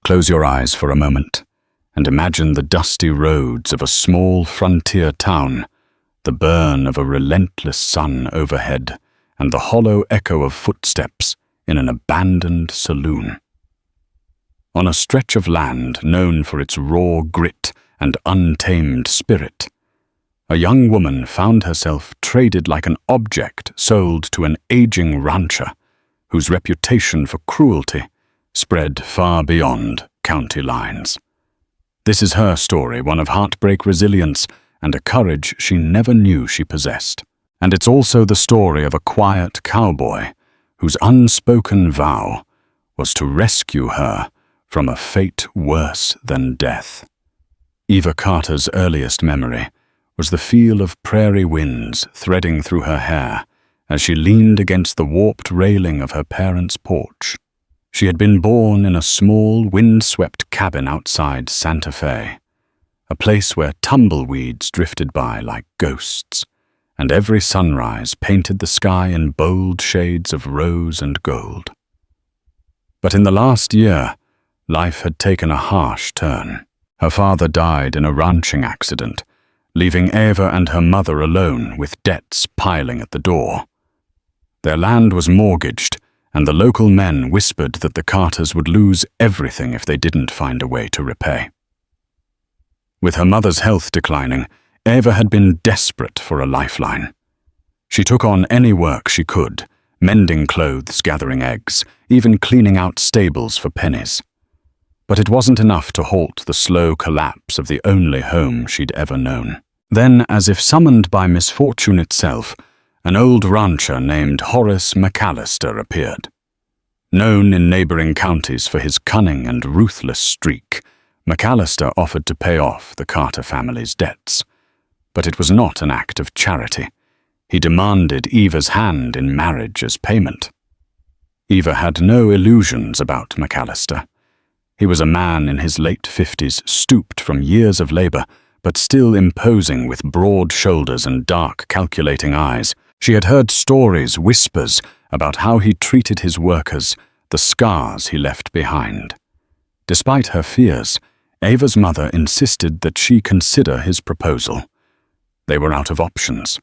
Close your eyes for a moment and imagine the dusty roads of a small frontier town, the burn of a relentless sun overhead, and the hollow echo of footsteps in an abandoned saloon. On a stretch of land known for its raw grit and untamed spirit, a young woman found herself traded like an object sold to an aging rancher whose reputation for cruelty spread far beyond county lines. This is her story, one of heartbreak, resilience, and a courage she never knew she possessed. And it's also the story of a quiet cowboy whose unspoken vow was to rescue her from a fate worse than death. Eva Carter's earliest memory was the feel of prairie winds threading through her hair as she leaned against the warped railing of her parents' porch. She had been born in a small, wind-swept cabin outside Santa Fe, a place where tumbleweeds drifted by like ghosts, and every sunrise painted the sky in bold shades of rose and gold. But in the last year, life had taken a harsh turn. Her father died in a ranching accident, leaving Eva and her mother alone with debts piling at the door. Their land was mortgaged, and the local men whispered that the Carters would lose everything if they didn't find a way to repay. With her mother's health declining, Eva had been desperate for a lifeline. She took on any work she could, mending clothes, gathering eggs, even cleaning out stables for pennies. But it wasn't enough to halt the slow collapse of the only home she'd ever known. Then, as if summoned by misfortune itself, an old rancher named Horace Mallister appeared. Known in neighboring counties for his cunning and ruthless streak, Mallister offered to pay off the Carter family's debts. But it was not an act of charity. He demanded Eva's hand in marriage as payment. Eva had no illusions about Mallister. He was a man in his late 50s, stooped from years of labor, but still imposing with broad shoulders and dark, calculating eyes. She had heard stories, whispers, about how he treated his workers, the scars he left behind. Despite her fears, Eva's mother insisted that she consider his proposal. They were out of options.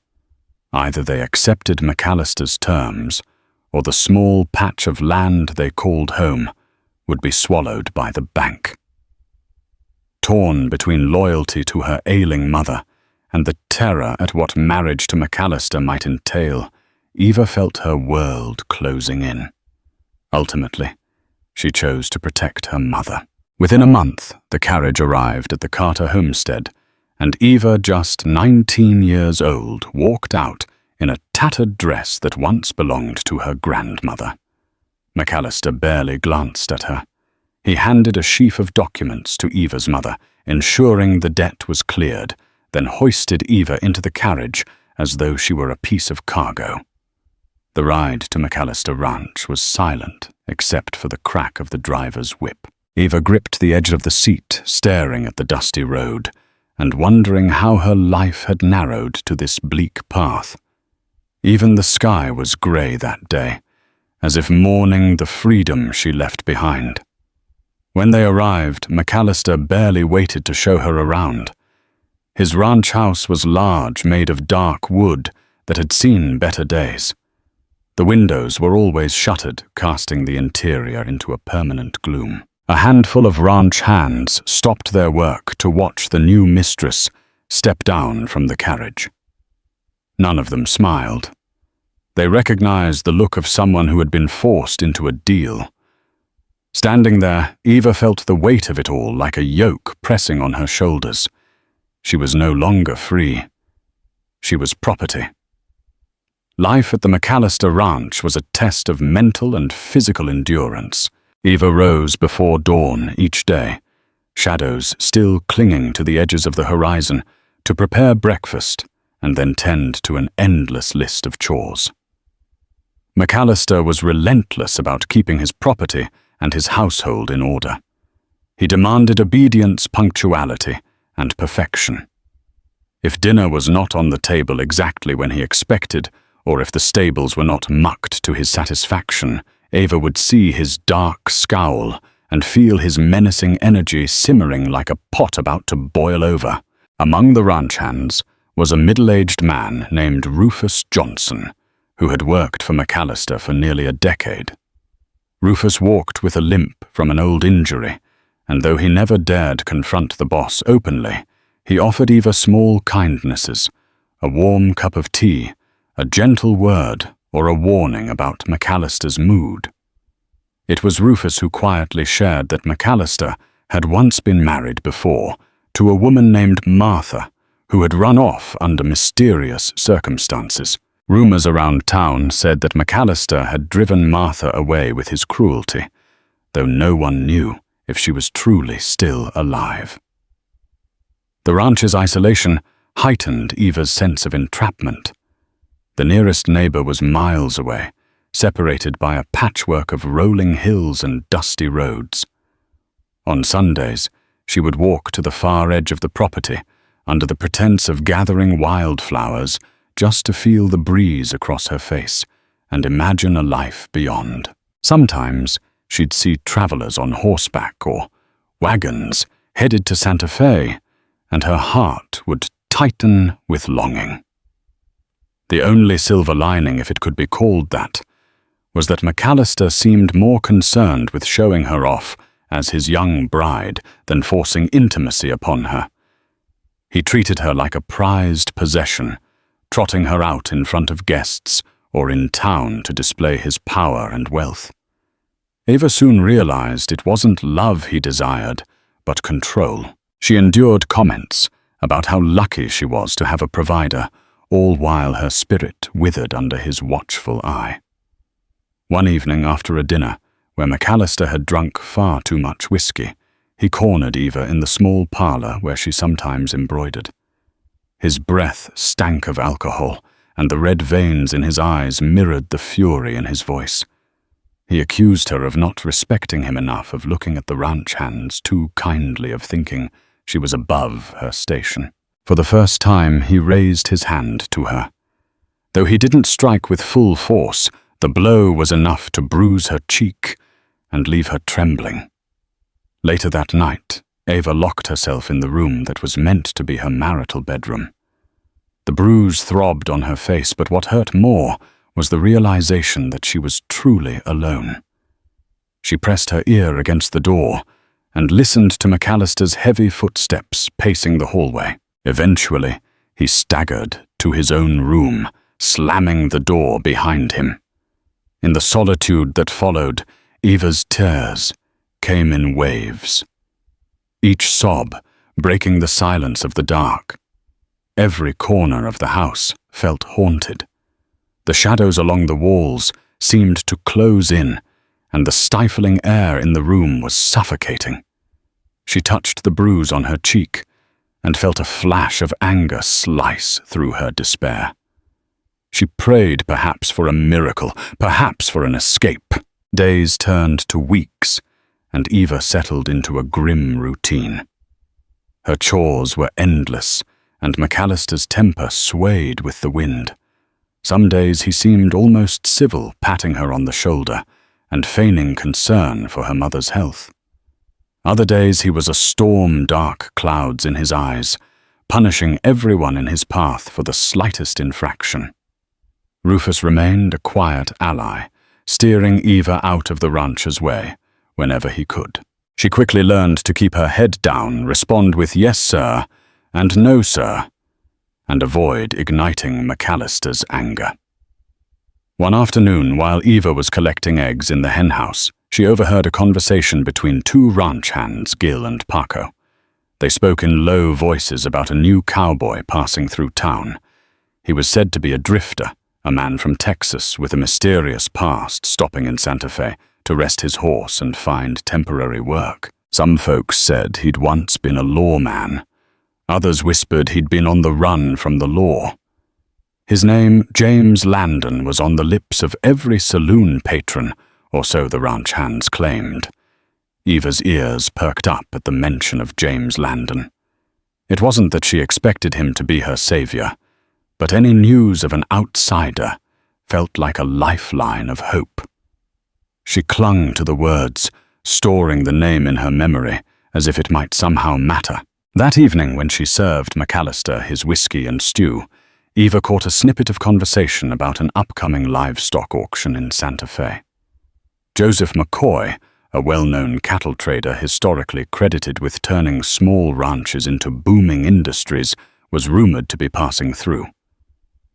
Either they accepted Mallister's terms, or the small patch of land they called home would be swallowed by the bank. Torn between loyalty to her ailing mother and the terror at what marriage to Mallister might entail, Eva felt her world closing in. Ultimately, she chose to protect her mother. Within a month, the carriage arrived at the Carter homestead, and Eva, just 19 years old, walked out in a tattered dress that once belonged to her grandmother. Mallister barely glanced at her. He handed a sheaf of documents to Eva's mother, ensuring the debt was cleared, then hoisted Eva into the carriage as though she were a piece of cargo. The ride to Mallister Ranch was silent, except for the crack of the driver's whip. Eva gripped the edge of the seat, staring at the dusty road, and wondering how her life had narrowed to this bleak path. Even the sky was grey that day, as if mourning the freedom she left behind. When they arrived, Mallister barely waited to show her around. His ranch house was large, made of dark wood that had seen better days. The windows were always shuttered, casting the interior into a permanent gloom. A handful of ranch hands stopped their work to watch the new mistress step down from the carriage. None of them smiled. They recognized the look of someone who had been forced into a deal. Standing there, Eva felt the weight of it all like a yoke pressing on her shoulders. She was no longer free. She was property. Life at the Mallister Ranch was a test of mental and physical endurance. Eva rose before dawn each day, shadows still clinging to the edges of the horizon, to prepare breakfast and then tend to an endless list of chores. Mallister was relentless about keeping his property and his household in order. He demanded obedience, punctuality, and perfection. If dinner was not on the table exactly when he expected, or if the stables were not mucked to his satisfaction, Eva would see his dark scowl and feel his menacing energy simmering like a pot about to boil over. Among the ranch hands was a middle-aged man named Rufus Johnson, who had worked for Mallister for nearly a decade. Rufus walked with a limp from an old injury, and though he never dared confront the boss openly, he offered Eva small kindnesses, a warm cup of tea, a gentle word, or a warning about Mallister's mood. It was Rufus who quietly shared that Mallister had once been married before to a woman named Martha, who had run off under mysterious circumstances. Rumors around town said that Mallister had driven Martha away with his cruelty, though no one knew if she was truly still alive. The ranch's isolation heightened Eva's sense of entrapment. The nearest neighbor was miles away, separated by a patchwork of rolling hills and dusty roads. On Sundays, she would walk to the far edge of the property under the pretense of gathering wildflowers just to feel the breeze across her face and imagine a life beyond. Sometimes she'd see travelers on horseback or wagons headed to Santa Fe, and her heart would tighten with longing. The only silver lining, if it could be called that, was that Mallister seemed more concerned with showing her off as his young bride than forcing intimacy upon her. He treated her like a prized possession, trotting her out in front of guests or in town to display his power and wealth. Eva soon realized it wasn't love he desired, but control. She endured comments about how lucky she was to have a provider, all while her spirit withered under his watchful eye. One evening after a dinner, where Mallister had drunk far too much whiskey, he cornered Eva in the small parlor where she sometimes embroidered. His breath stank of alcohol, and the red veins in his eyes mirrored the fury in his voice. He accused her of not respecting him enough, of looking at the ranch hands too kindly, of thinking she was above her station. For the first time, he raised his hand to her. Though he didn't strike with full force, the blow was enough to bruise her cheek and leave her trembling. Later that night, Eva locked herself in the room that was meant to be her marital bedroom. The bruise throbbed on her face, but what hurt more was the realization that she was truly alone. She pressed her ear against the door and listened to Mallister's heavy footsteps pacing the hallway. Eventually, he staggered to his own room, slamming the door behind him. In the solitude that followed, Eva's tears came in waves, each sob breaking the silence of the dark. Every corner of the house felt haunted. The shadows along the walls seemed to close in, and the stifling air in the room was suffocating. She touched the bruise on her cheek and felt a flash of anger slice through her despair. She prayed perhaps for a miracle, perhaps for an escape. Days turned to weeks, and Eva settled into a grim routine. Her chores were endless, and Mallister's temper swayed with the wind. Some days he seemed almost civil, patting her on the shoulder and feigning concern for her mother's health. Other days he was a storm, dark clouds in his eyes, punishing everyone in his path for the slightest infraction. Rufus remained a quiet ally, steering Eva out of the rancher's way whenever he could. She quickly learned to keep her head down, respond with "yes, sir," and "no, sir," and avoid igniting Mallister's anger. One afternoon, while Eva was collecting eggs in the henhouse, she overheard a conversation between two ranch hands, Gil and Paco. They spoke in low voices about a new cowboy passing through town. He was said to be a drifter, a man from Texas with a mysterious past, stopping in Santa Fe to rest his horse and find temporary work. Some folks said he'd once been a lawman. Others whispered he'd been on the run from the law. His name, James Landon, was on the lips of every saloon patron, or so the ranch hands claimed. Eva's ears perked up at the mention of James Landon. It wasn't that she expected him to be her savior, but any news of an outsider felt like a lifeline of hope. She clung to the words, storing the name in her memory as if it might somehow matter. That evening, when she served Mallister his whiskey and stew, Eva caught a snippet of conversation about an upcoming livestock auction in Santa Fe. Joseph McCoy, a well-known cattle trader historically credited with turning small ranches into booming industries, was rumored to be passing through.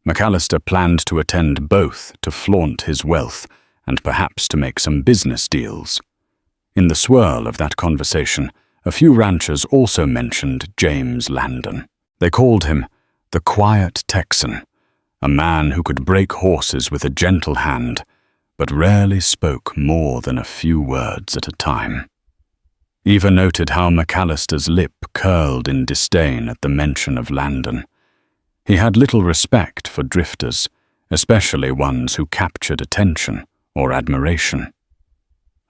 Mallister planned to attend both to flaunt his wealth and perhaps to make some business deals. In the swirl of that conversation, a few ranchers also mentioned James Landon. They called him the Quiet Texan, a man who could break horses with a gentle hand, but rarely spoke more than a few words at a time. Eva noted how Mallister's lip curled in disdain at the mention of Landon. He had little respect for drifters, especially ones who captured attention or admiration.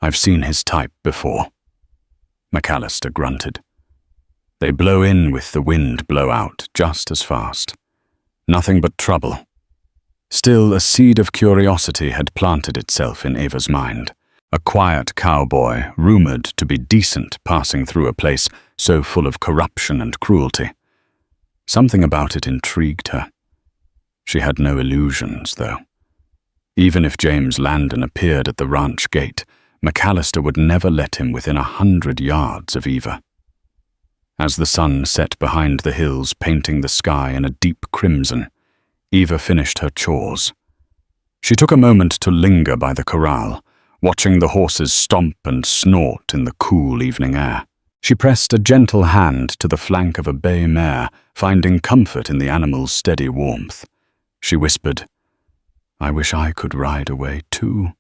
"I've seen his type before," Mallister grunted. "They blow in with the wind blow out just as fast. Nothing but trouble." Still, a seed of curiosity had planted itself in Eva's mind. A quiet cowboy, rumored to be decent, passing through a place so full of corruption and cruelty. Something about it intrigued her. She had no illusions, though. Even if James Landon appeared at the ranch gate, Mallister would never let him within 100 yards of Eva. As the sun set behind the hills, painting the sky in a deep crimson, Eva finished her chores. She took a moment to linger by the corral, watching the horses stomp and snort in the cool evening air. She pressed a gentle hand to the flank of a bay mare, finding comfort in the animal's steady warmth. She whispered, "I wish I could ride away too."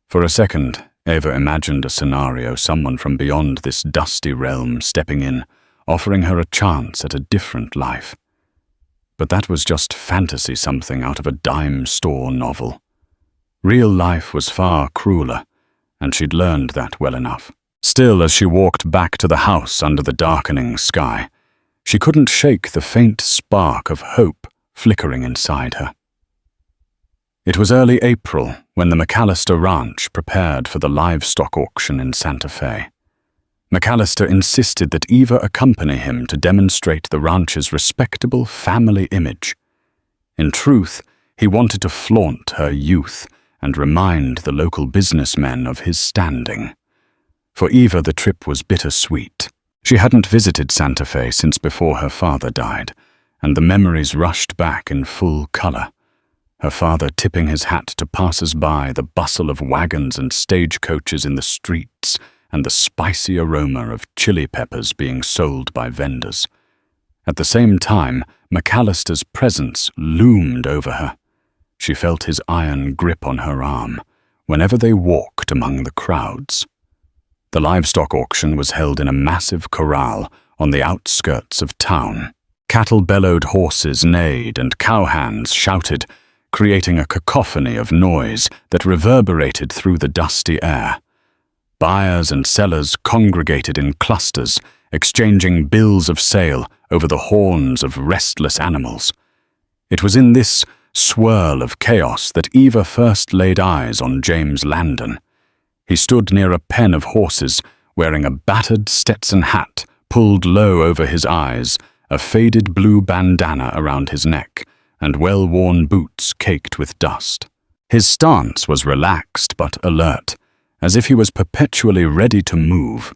For a second, Eva imagined a scenario, someone from beyond this dusty realm stepping in, offering her a chance at a different life. But that was just fantasy, something out of a dime store novel. Real life was far crueler, and she'd learned that well enough. Still, as she walked back to the house under the darkening sky, she couldn't shake the faint spark of hope flickering inside her. It was early April when the Mallister ranch prepared for the livestock auction in Santa Fe. Mallister insisted that Eva accompany him to demonstrate the ranch's respectable family image. In truth, he wanted to flaunt her youth and remind the local businessmen of his standing. For Eva, the trip was bittersweet. She hadn't visited Santa Fe since before her father died, and the memories rushed back in full color. Her father tipping his hat to passers-by, the bustle of wagons and stagecoaches in the streets, and the spicy aroma of chili peppers being sold by vendors. At the same time, Mallister's presence loomed over her. She felt his iron grip on her arm whenever they walked among the crowds. The livestock auction was held in a massive corral on the outskirts of town. Cattle bellowed, horses neighed, and cowhands shouted, creating a cacophony of noise that reverberated through the dusty air. Buyers and sellers congregated in clusters, exchanging bills of sale over the horns of restless animals. It was in this swirl of chaos that Eva first laid eyes on James Landon. He stood near a pen of horses, wearing a battered Stetson hat pulled low over his eyes, a faded blue bandana around his neck, and well-worn boots caked with dust. His stance was relaxed but alert, as if he was perpetually ready to move.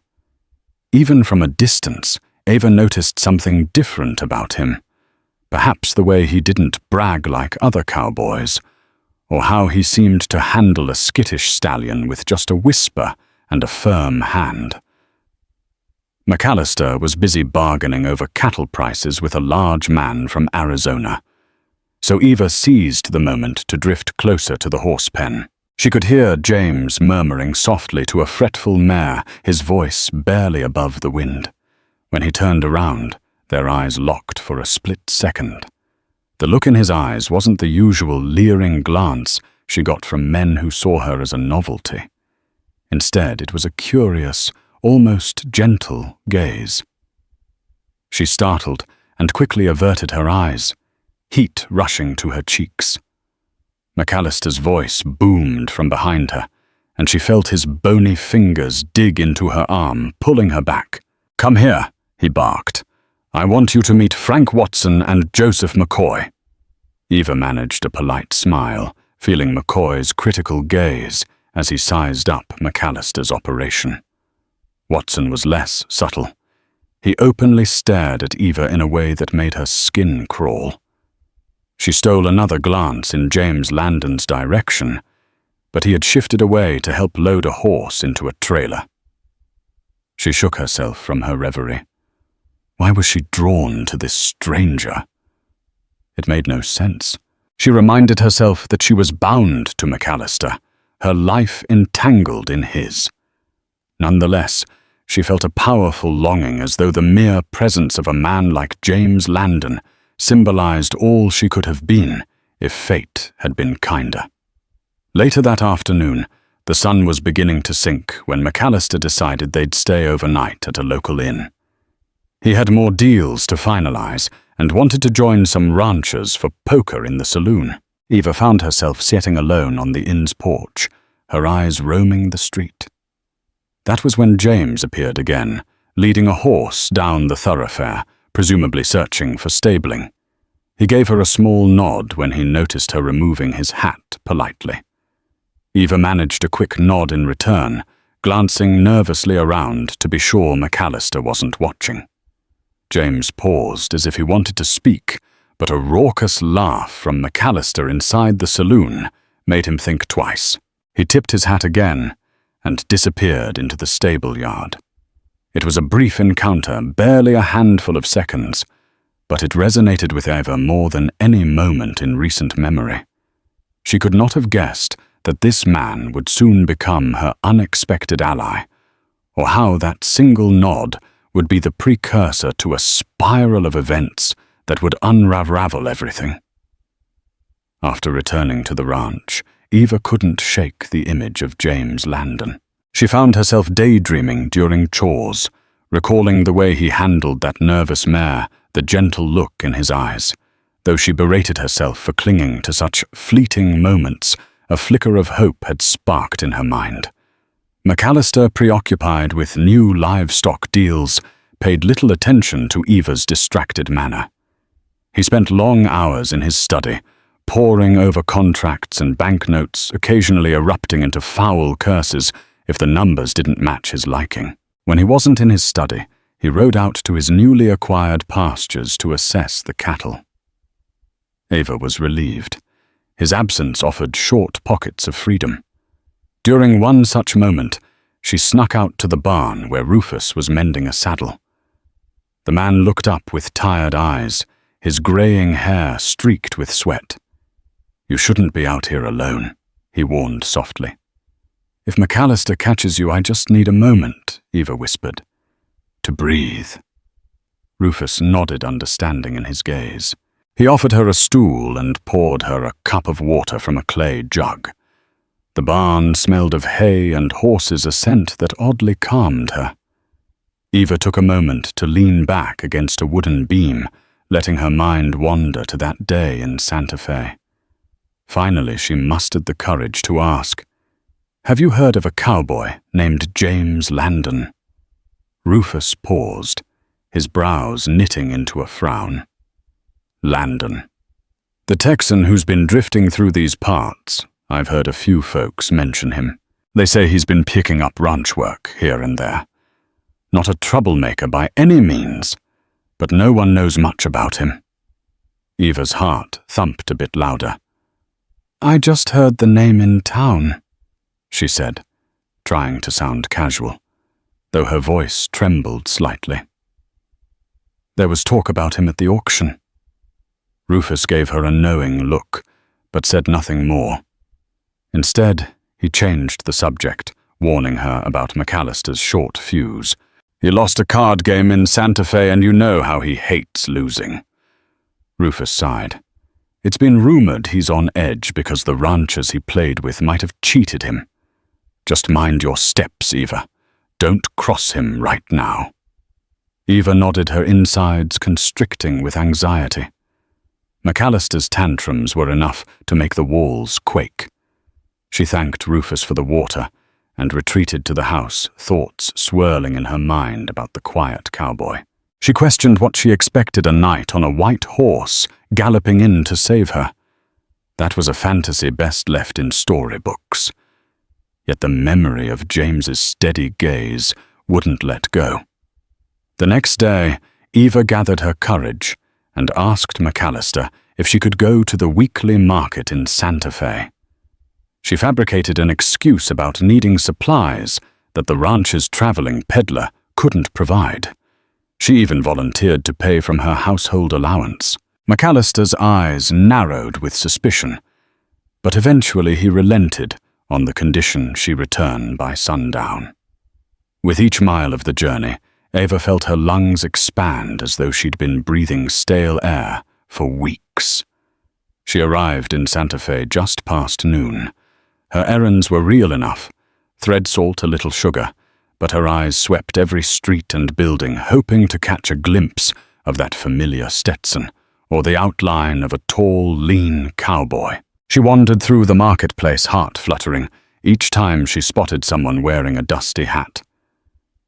Even from a distance, Eva noticed something different about him. Perhaps the way he didn't brag like other cowboys, or how he seemed to handle a skittish stallion with just a whisper and a firm hand. Mallister was busy bargaining over cattle prices with a large man from Arizona, so Eva seized the moment to drift closer to the horse pen. She could hear James murmuring softly to a fretful mare, his voice barely above the wind. When he turned around, their eyes locked for a split second. The look in his eyes wasn't the usual leering glance she got from men who saw her as a novelty. Instead, it was a curious, almost gentle gaze. She startled and quickly averted her eyes, heat rushing to her cheeks. Mallister's voice boomed from behind her, and she felt his bony fingers dig into her arm, pulling her back. "Come here," he barked. "I want you to meet Frank Watson and Joseph McCoy." Eva managed a polite smile, feeling McCoy's critical gaze as he sized up Mallister's operation. Watson was less subtle. He openly stared at Eva in a way that made her skin crawl. She stole another glance in James Landon's direction, but he had shifted away to help load a horse into a trailer. She shook herself from her reverie. Why was she drawn to this stranger? It made no sense. She reminded herself that she was bound to Mallister, her life entangled in his. Nonetheless, she felt a powerful longing, as though the mere presence of a man like James Landon symbolized all she could have been if fate had been kinder. Later that afternoon, the sun was beginning to sink when Mallister decided they'd stay overnight at a local inn. He had more deals to finalize and wanted to join some ranchers for poker in the saloon. Eva found herself sitting alone on the inn's porch, her eyes roaming the street. That was when James appeared again, leading a horse down the thoroughfare, presumably searching for stabling. He gave her a small nod when he noticed her removing his hat politely. Eva managed a quick nod in return, glancing nervously around to be sure Mallister wasn't watching. James paused as if he wanted to speak, but a raucous laugh from Mallister inside the saloon made him think twice. He tipped his hat again and disappeared into the stable yard. It was a brief encounter, barely a handful of seconds, but it resonated with Eva more than any moment in recent memory. She could not have guessed that this man would soon become her unexpected ally, or how that single nod would be the precursor to a spiral of events that would unravel everything. After returning to the ranch, Eva couldn't shake the image of James Landon. She found herself daydreaming during chores, recalling the way he handled that nervous mare, the gentle look in his eyes. Though she berated herself for clinging to such fleeting moments, a flicker of hope had sparked in her mind. Mallister, preoccupied with new livestock deals, paid little attention to Eva's distracted manner. He spent long hours in his study, poring over contracts and banknotes, occasionally erupting into foul curses if the numbers didn't match his liking. When he wasn't in his study, he rode out to his newly acquired pastures to assess the cattle. Eva was relieved. His absence offered short pockets of freedom. During one such moment, she snuck out to the barn where Rufus was mending a saddle. The man looked up with tired eyes, his graying hair streaked with sweat. "You shouldn't be out here alone," he warned softly. "If Mallister catches you, I just need a moment," Eva whispered. "To breathe." Rufus nodded understanding in his gaze. He offered her a stool and poured her a cup of water from a clay jug. The barn smelled of hay and horses, a scent that oddly calmed her. Eva took a moment to lean back against a wooden beam, letting her mind wander to that day in Santa Fe. Finally, she mustered the courage to ask, "Have you heard of a cowboy named James Landon?" Rufus paused, his brows knitting into a frown. "Landon. The Texan who's been drifting through these parts. I've heard a few folks mention him. They say he's been picking up ranch work here and there. Not a troublemaker by any means, but no one knows much about him." Eva's heart thumped a bit louder. "I just heard the name in town," she said, trying to sound casual, though her voice trembled slightly. "There was talk about him at the auction." Rufus gave her a knowing look, but said nothing more. Instead, he changed the subject, warning her about Mallister's short fuse. "He lost a card game in Santa Fe, and you know how he hates losing." Rufus sighed. "It's been rumored he's on edge because the ranchers he played with might have cheated him. Just mind your steps, Eva. Don't cross him right now." Eva nodded, her insides constricting with anxiety. Mallister's tantrums were enough to make the walls quake. She thanked Rufus for the water and retreated to the house, thoughts swirling in her mind about the quiet cowboy. She questioned what she expected a knight on a white horse galloping in to save her. That was a fantasy best left in storybooks. Yet the memory of James's steady gaze wouldn't let go. The next day, Eva gathered her courage and asked Mallister if she could go to the weekly market in Santa Fe. She fabricated an excuse about needing supplies that the ranch's traveling peddler couldn't provide. She even volunteered to pay from her household allowance. Mallister's eyes narrowed with suspicion, but eventually he relented on the condition she return by sundown. With each mile of the journey, Eva felt her lungs expand as though she'd been breathing stale air for weeks. She arrived in Santa Fe just past noon. Her errands were real enough, thread salt, a little sugar, but her eyes swept every street and building, hoping to catch a glimpse of that familiar Stetson or the outline of a tall, lean cowboy. She wandered through the marketplace, heart fluttering, each time she spotted someone wearing a dusty hat.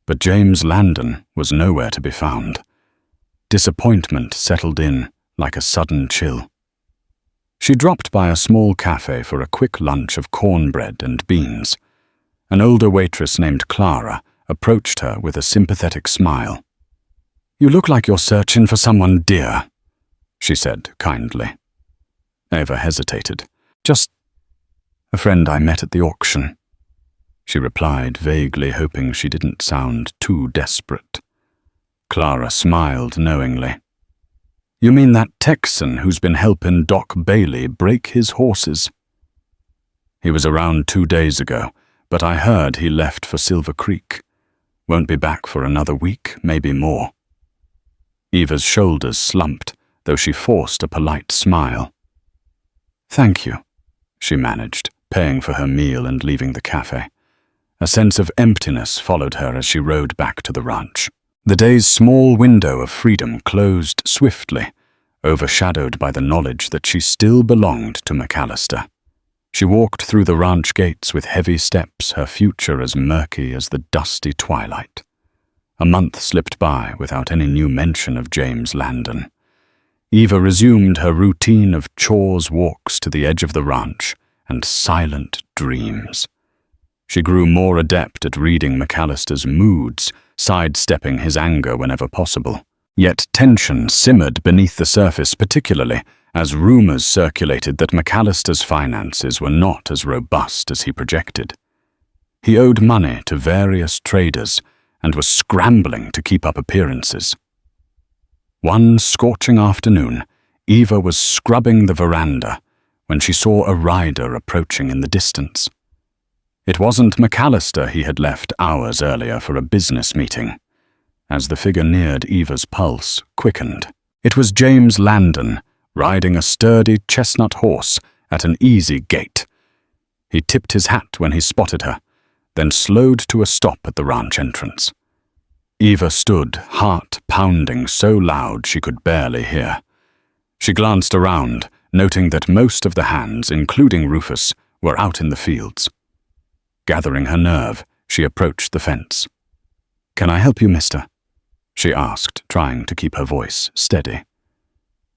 But James Landon was nowhere to be found. Disappointment settled in like a sudden chill. She dropped by a small cafe for a quick lunch of cornbread and beans. An older waitress named Clara approached her with a sympathetic smile. "You look like you're searching for someone dear," she said kindly. Eva hesitated. "Just a friend I met at the auction," she replied, vaguely hoping she didn't sound too desperate. Clara smiled knowingly. "You mean that Texan who's been helping Doc Bailey break his horses?" "He was around 2 days ago, but I heard he left for Silver Creek. Won't be back for another week, maybe more." Eva's shoulders slumped, though she forced a polite smile. "Thank you," she managed, paying for her meal and leaving the cafe. A sense of emptiness followed her as she rode back to the ranch. The day's small window of freedom closed swiftly, overshadowed by the knowledge that she still belonged to Mallister. She walked through the ranch gates with heavy steps, her future as murky as the dusty twilight. A month slipped by without any new mention of James Landon. Eva resumed her routine of chores, walks to the edge of the ranch, and silent dreams. She grew more adept at reading Mallister's moods, sidestepping his anger whenever possible. Yet tension simmered beneath the surface, particularly as rumors circulated that Mallister's finances were not as robust as he projected. He owed money to various traders and was scrambling to keep up appearances. One scorching afternoon, Eva was scrubbing the veranda when she saw a rider approaching in the distance. It wasn't Mallister he had left hours earlier for a business meeting. As the figure neared, Eva's pulse quickened. It was James Landon, riding a sturdy chestnut horse at an easy gait. He tipped his hat when he spotted her, then slowed to a stop at the ranch entrance. Eva stood, heart pounding so loud she could barely hear. She glanced around, noting that most of the hands, including Rufus, were out in the fields. Gathering her nerve, she approached the fence. "Can I help you, mister?" she asked, trying to keep her voice steady.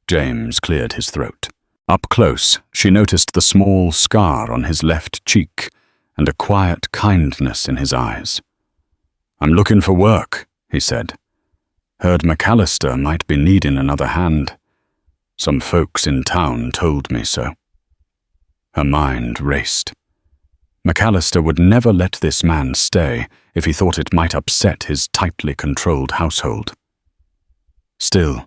James cleared his throat. Up close, she noticed the small scar on his left cheek and a quiet kindness in his eyes. "I'm looking for work," he said. "Heard Mallister might be needing another hand. Some folks in town told me so." Her mind raced. Mallister would never let this man stay if he thought it might upset his tightly controlled household. Still,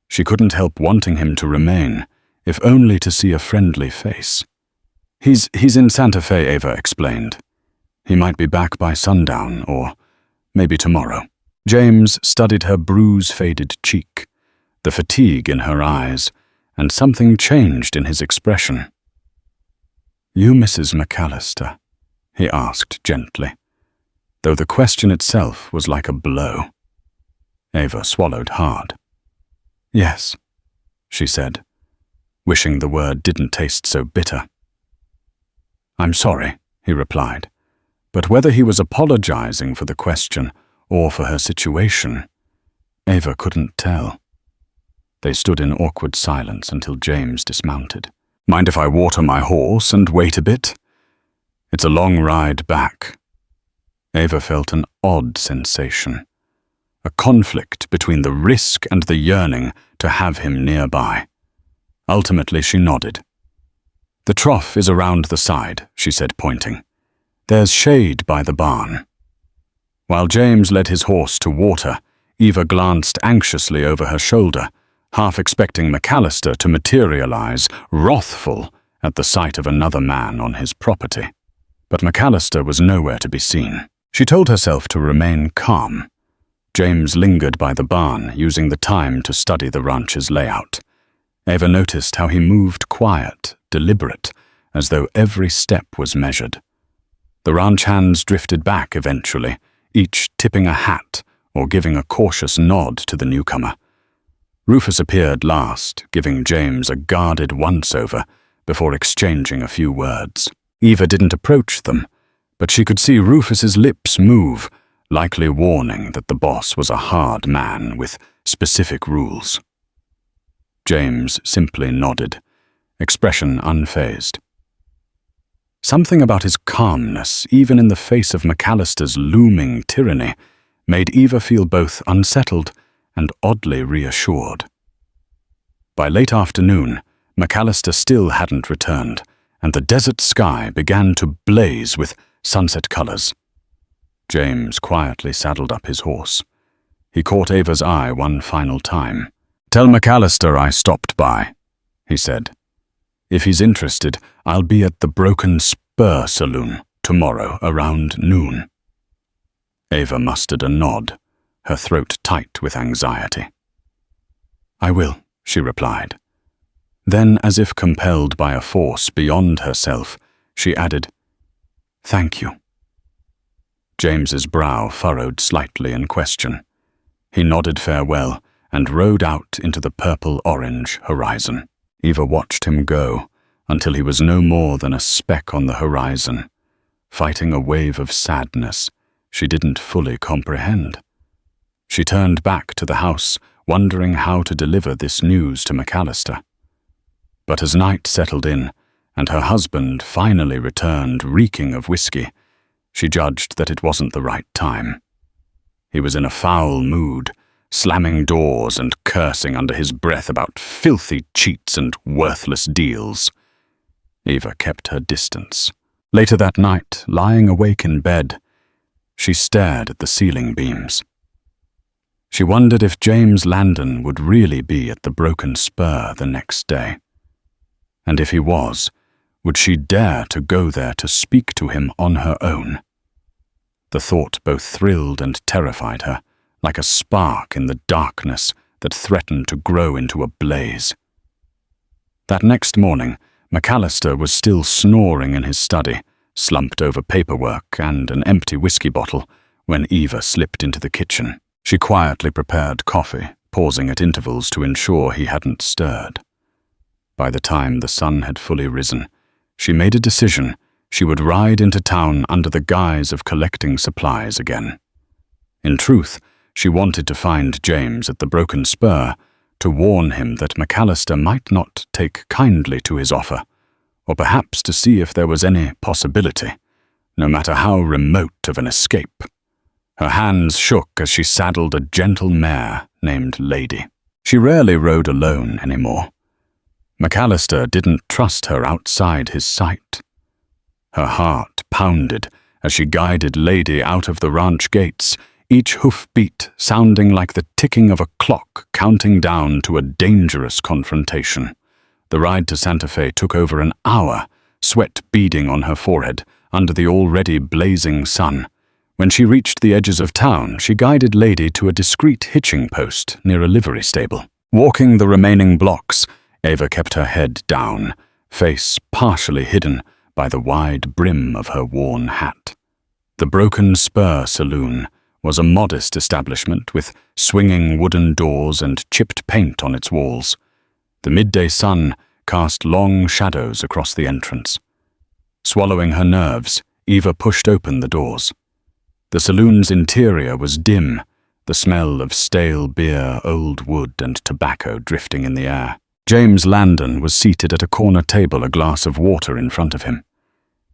she couldn't help wanting him to remain, if only to see a friendly face. He's in Santa Fe," Eva explained. "He might be back by sundown, or maybe tomorrow." James studied her bruise-faded cheek, the fatigue in her eyes, and something changed in his expression. "You Mrs. Mallister?" he asked gently, though the question itself was like a blow. Eva swallowed hard. "Yes," she said, wishing the word didn't taste so bitter. "I'm sorry," he replied, But whether he was apologizing for the question or for her situation, Eva couldn't tell. They stood in awkward silence until James dismounted. "Mind if I water my horse and wait a bit? It's a long ride back." Eva felt an odd sensation, a conflict between the risk and the yearning to have him nearby. Ultimately, she nodded. "The trough is around the side," she said, pointing. "There's shade by the barn." While James led his horse to water, Eva glanced anxiously over her shoulder, half expecting Mallister to materialize, wrathful at the sight of another man on his property. But Mallister was nowhere to be seen. She told herself to remain calm. James lingered by the barn, using the time to study the ranch's layout. Eva noticed how he moved quiet, deliberate, as though every step was measured. The ranch hands drifted back eventually, each tipping a hat or giving a cautious nod to the newcomer. Rufus appeared last, giving James a guarded once-over before exchanging a few words. Eva didn't approach them, but she could see Rufus's lips move, likely warning that the boss was a hard man with specific rules. James simply nodded, expression unfazed. Something about his calmness, even in the face of Mallister's looming tyranny, made Eva feel both unsettled and oddly reassured. By late afternoon, Mallister still hadn't returned, and the desert sky began to blaze with sunset colors. James quietly saddled up his horse. He caught Eva's eye one final time. "Tell Mallister I stopped by," he said. "If he's interested, I'll be at the Broken Spur Saloon tomorrow around noon." Eva mustered a nod, her throat tight with anxiety. "I will," she replied. Then, as if compelled by a force beyond herself, she added, "Thank you." James's brow furrowed slightly in question. He nodded farewell and rode out into the purple-orange horizon. Eva watched him go until he was no more than a speck on the horizon, fighting a wave of sadness she didn't fully comprehend. She turned back to the house, wondering how to deliver this news to Mallister. But as night settled in, and her husband finally returned reeking of whiskey, she judged that it wasn't the right time. He was in a foul mood, slamming doors and cursing under his breath about filthy cheats and worthless deals. Eva kept her distance. Later that night, lying awake in bed, she stared at the ceiling beams. She wondered if James Landon would really be at the Broken Spur the next day. And if he was, would she dare to go there to speak to him on her own? The thought both thrilled and terrified her, like a spark in the darkness that threatened to grow into a blaze. That next morning, Mallister was still snoring in his study, slumped over paperwork and an empty whiskey bottle, when Eva slipped into the kitchen. She quietly prepared coffee, pausing at intervals to ensure he hadn't stirred. By the time the sun had fully risen, she made a decision she would ride into town under the guise of collecting supplies again. In truth, she wanted to find James at the Broken Spur to warn him that Mallister might not take kindly to his offer, or perhaps to see if there was any possibility, no matter how remote of an escape. Her hands shook as she saddled a gentle mare named Lady. She rarely rode alone anymore. Mallister didn't trust her outside his sight. Her heart pounded as she guided Lady out of the ranch gates, each hoofbeat sounding like the ticking of a clock counting down to a dangerous confrontation. The ride to Santa Fe took over an hour, sweat beading on her forehead under the already blazing sun. When she reached the edges of town, she guided Lady to a discreet hitching post near a livery stable. Walking the remaining blocks, Eva kept her head down, face partially hidden by the wide brim of her worn hat. The Broken Spur Saloon was a modest establishment with swinging wooden doors and chipped paint on its walls. The midday sun cast long shadows across the entrance. Swallowing her nerves, Eva pushed open the doors. The saloon's interior was dim, the smell of stale beer, old wood, and tobacco drifting in the air. James Landon was seated at a corner table, a glass of water in front of him.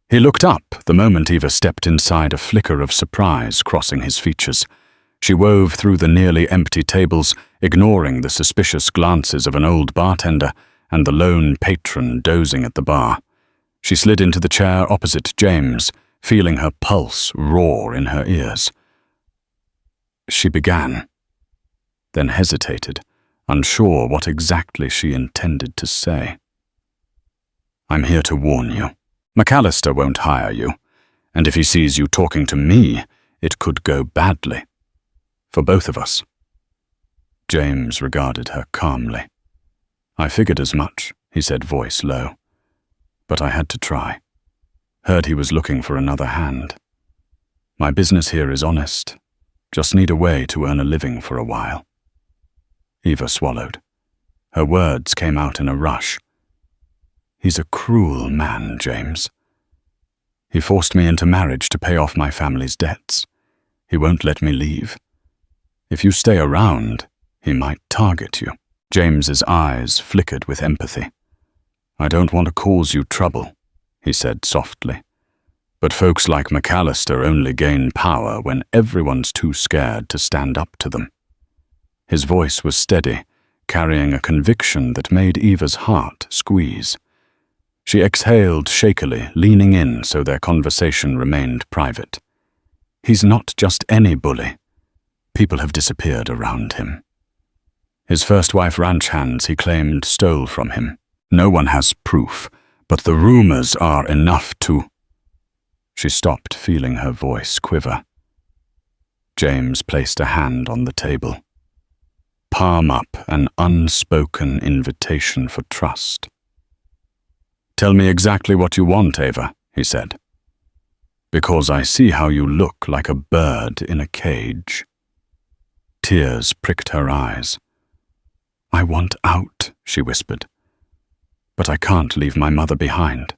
He looked up the moment Eva stepped inside, a flicker of surprise crossing his features. She wove through the nearly empty tables, ignoring the suspicious glances of an old bartender and the lone patron dozing at the bar. She slid into the chair opposite James, feeling her pulse roar in her ears. She began, then hesitated, unsure what exactly she intended to say. "I'm here to warn you. Mallister won't hire you, and if he sees you talking to me, it could go badly. For both of us." James regarded her calmly. "I figured as much," he said, voice low. "But I had to try. Heard he was looking for another hand. My business here is honest. Just need a way to earn a living for a while." Eva swallowed. Her words came out in a rush. "He's a cruel man, James. He forced me into marriage to pay off my family's debts. He won't let me leave. If you stay around, he might target you." James's eyes flickered with empathy. "I don't want to cause you trouble," he said softly. "But folks like Mallister only gain power when everyone's too scared to stand up to them." His voice was steady, carrying a conviction that made Eva's heart squeeze. She exhaled shakily, leaning in so their conversation remained private. "He's not just any bully. People have disappeared around him. His first wife ranch hands, he claimed, stole from him. No one has proof, but the rumors are enough to—" She stopped, feeling her voice quiver. James placed a hand on the table. Palm up, an unspoken invitation for trust. "Tell me exactly what you want, Eva," he said. "Because I see how you look like a bird in a cage." Tears pricked her eyes. "I want out," she whispered. "But I can't leave my mother behind.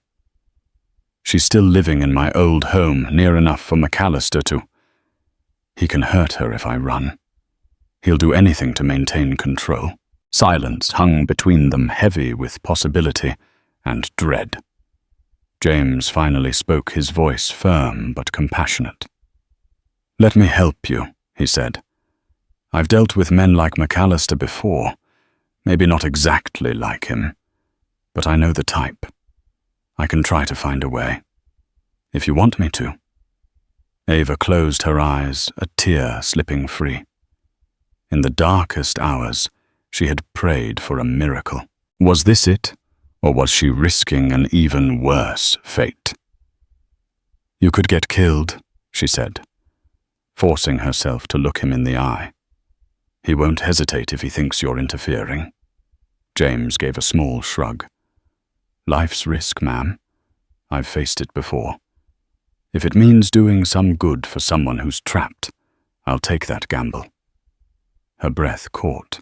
She's still living in my old home, near enough for Mallister to— He can hurt her if I run. He'll do anything to maintain control." Silence hung between them, heavy with possibility and dread. James finally spoke, his voice firm but compassionate. "Let me help you," he said. "I've dealt with men like Mallister before, maybe not exactly like him, but I know the type. I can try to find a way, if you want me to." Eva closed her eyes, a tear slipping free. In the darkest hours, she had prayed for a miracle. Was this it, or was she risking an even worse fate? "You could get killed," she said, forcing herself to look him in the eye. "He won't hesitate if he thinks you're interfering." James gave a small shrug. "Life's risk, ma'am. I've faced it before. If it means doing some good for someone who's trapped, I'll take that gamble." Her breath caught.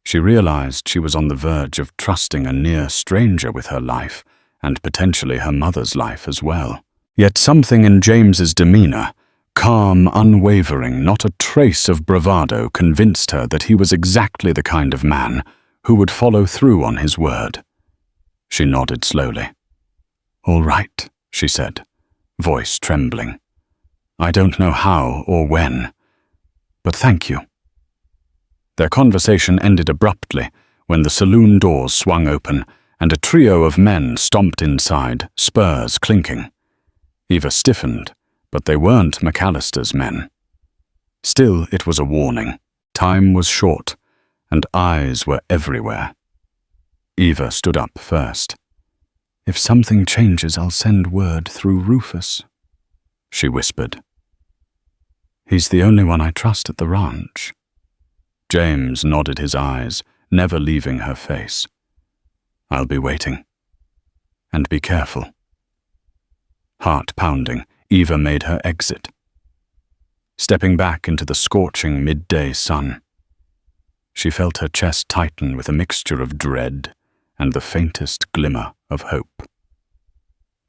She realized she was on the verge of trusting a near stranger with her life, and potentially her mother's life as well. Yet something in James's demeanor, calm, unwavering, not a trace of bravado, convinced her that he was exactly the kind of man who would follow through on his word. She nodded slowly. "All right," she said, voice trembling. "I don't know how or when, but thank you." Their conversation ended abruptly when the saloon doors swung open and a trio of men stomped inside, spurs clinking. Eva stiffened, but they weren't Mallister's men. Still, it was a warning. Time was short, and eyes were everywhere. Eva stood up first. "If something changes, I'll send word through Rufus," she whispered. "He's the only one I trust at the ranch." James nodded his eyes, never leaving her face. "I'll be waiting. And be careful." Heart pounding, Eva made her exit. Stepping back into the scorching midday sun, she felt her chest tighten with a mixture of dread and the faintest glimmer of hope.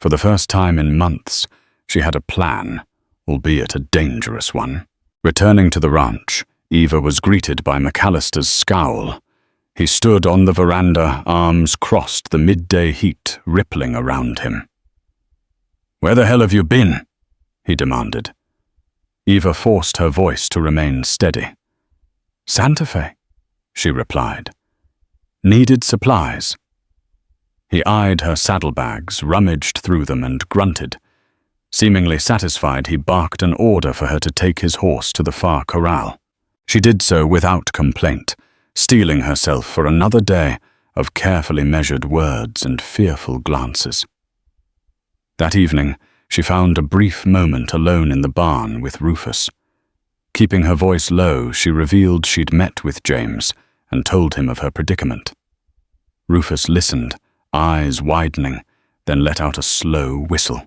For the first time in months, she had a plan, albeit a dangerous one. Returning to the ranch, Eva was greeted by Mallister's scowl. He stood on the veranda, arms crossed, the midday heat rippling around him. "Where the hell have you been?" he demanded. Eva forced her voice to remain steady. "Santa Fe," she replied. "Needed supplies." He eyed her saddlebags, rummaged through them, and grunted. Seemingly satisfied, he barked an order for her to take his horse to the far corral. She did so without complaint, steeling herself for another day of carefully measured words and fearful glances. That evening, she found a brief moment alone in the barn with Rufus. Keeping her voice low, she revealed she'd met with James and told him of her predicament. Rufus listened, eyes widening, then let out a slow whistle.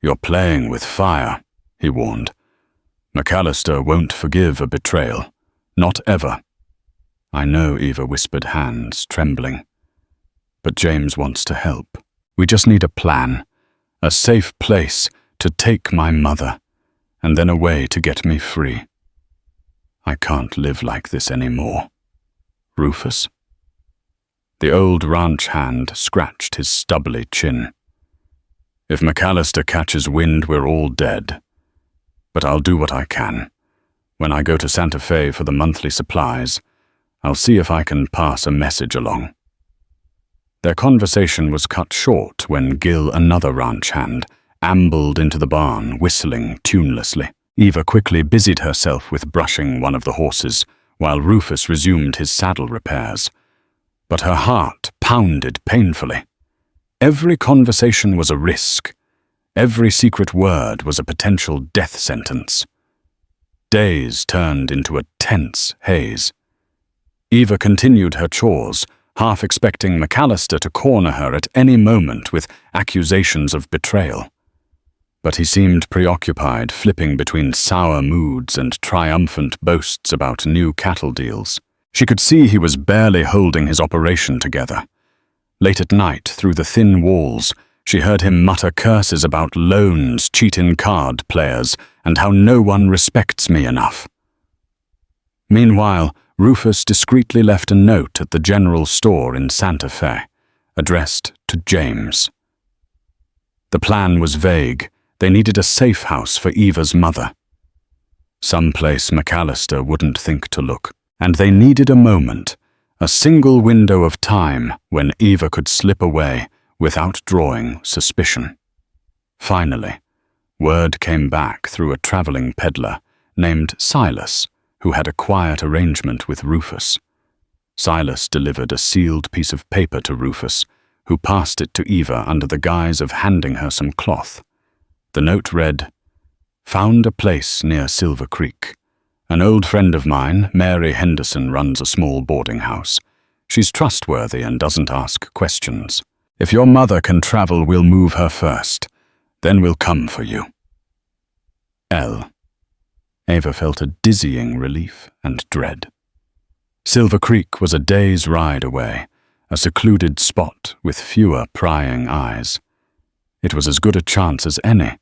"You're playing with fire," he warned. "Mallister won't forgive a betrayal. Not ever." "I know," Eva whispered, hands trembling. "But James wants to help. We just need a plan, a safe place to take my mother, and then a way to get me free. I can't live like this anymore." "Rufus?" The old ranch hand scratched his stubbly chin. "If Mallister catches wind, we're all dead. But I'll do what I can. When I go to Santa Fe for the monthly supplies, I'll see if I can pass a message along." Their conversation was cut short when Gil, another ranch hand, ambled into the barn, whistling tunelessly. Eva quickly busied herself with brushing one of the horses, while Rufus resumed his saddle repairs. But her heart pounded painfully. Every conversation was a risk. Every secret word was a potential death sentence. Days turned into a tense haze. Eva continued her chores, half expecting Mallister to corner her at any moment with accusations of betrayal. But he seemed preoccupied, flipping between sour moods and triumphant boasts about new cattle deals. She could see he was barely holding his operation together. Late at night, through the thin walls, she heard him mutter curses about loans, cheating card players, and how no one respects me enough. Meanwhile, Rufus discreetly left a note at the general store in Santa Fe, addressed to James. The plan was vague. They needed a safe house for Eva's mother. Someplace Mallister wouldn't think to look. And they needed a moment, a single window of time when Eva could slip away without drawing suspicion. Finally, word came back through a traveling peddler named Silas, who had a quiet arrangement with Rufus. Silas delivered a sealed piece of paper to Rufus, who passed it to Eva under the guise of handing her some cloth. The note read, "Found a place near Silver Creek. An old friend of mine, Mary Henderson, runs a small boarding house. She's trustworthy and doesn't ask questions. If your mother can travel, we'll move her first. Then we'll come for you. L." Eva felt a dizzying relief and dread. Silver Creek was a day's ride away, a secluded spot with fewer prying eyes. It was as good a chance as any.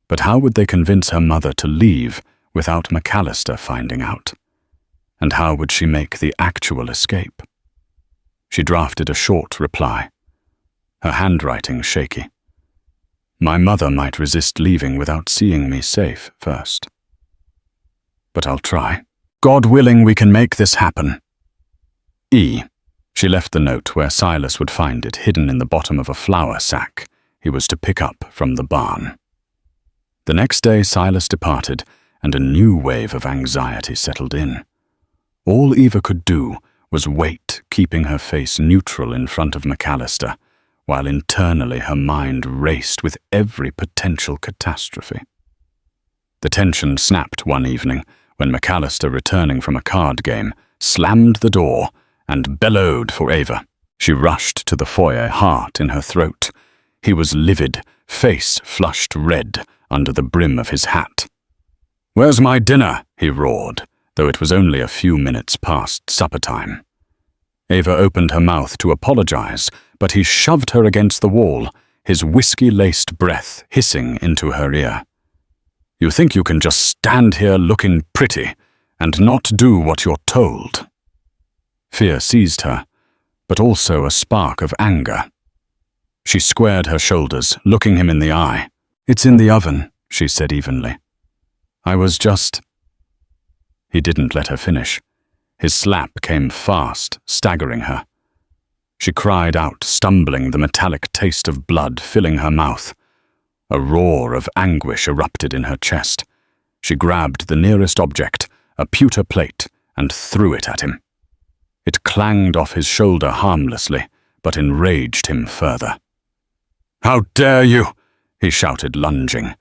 But how would they convince her mother to leave without Mallister finding out? And how would she make the actual escape? She drafted a short reply, her handwriting shaky. "My mother might resist leaving without seeing me safe first. But I'll try. God willing, we can make this happen. E." She left the note where Silas would find it, hidden in the bottom of a flour sack he was to pick up from the barn. The next day Silas departed, and a new wave of anxiety settled in. All Eva could do was wait, keeping her face neutral in front of Mallister, while internally her mind raced with every potential catastrophe. The tension snapped one evening when Mallister, returning from a card game, slammed the door and bellowed for Eva. She rushed to the foyer, heart in her throat. He was livid, face flushed red under the brim of his hat. "Where's my dinner?" he roared, though it was only a few minutes past supper time. Eva opened her mouth to apologize, but he shoved her against the wall, his whiskey-laced breath hissing into her ear. "You think you can just stand here looking pretty and not do what you're told?" Fear seized her, but also a spark of anger. She squared her shoulders, looking him in the eye. "It's in the oven," she said evenly. "I was just—" He didn't let her finish. His slap came fast, staggering her. She cried out, stumbling, the metallic taste of blood filling her mouth. A roar of anguish erupted in her chest. She grabbed the nearest object, a pewter plate, and threw it at him. It clanged off his shoulder harmlessly, but enraged him further. "How dare you!" he shouted, lunging.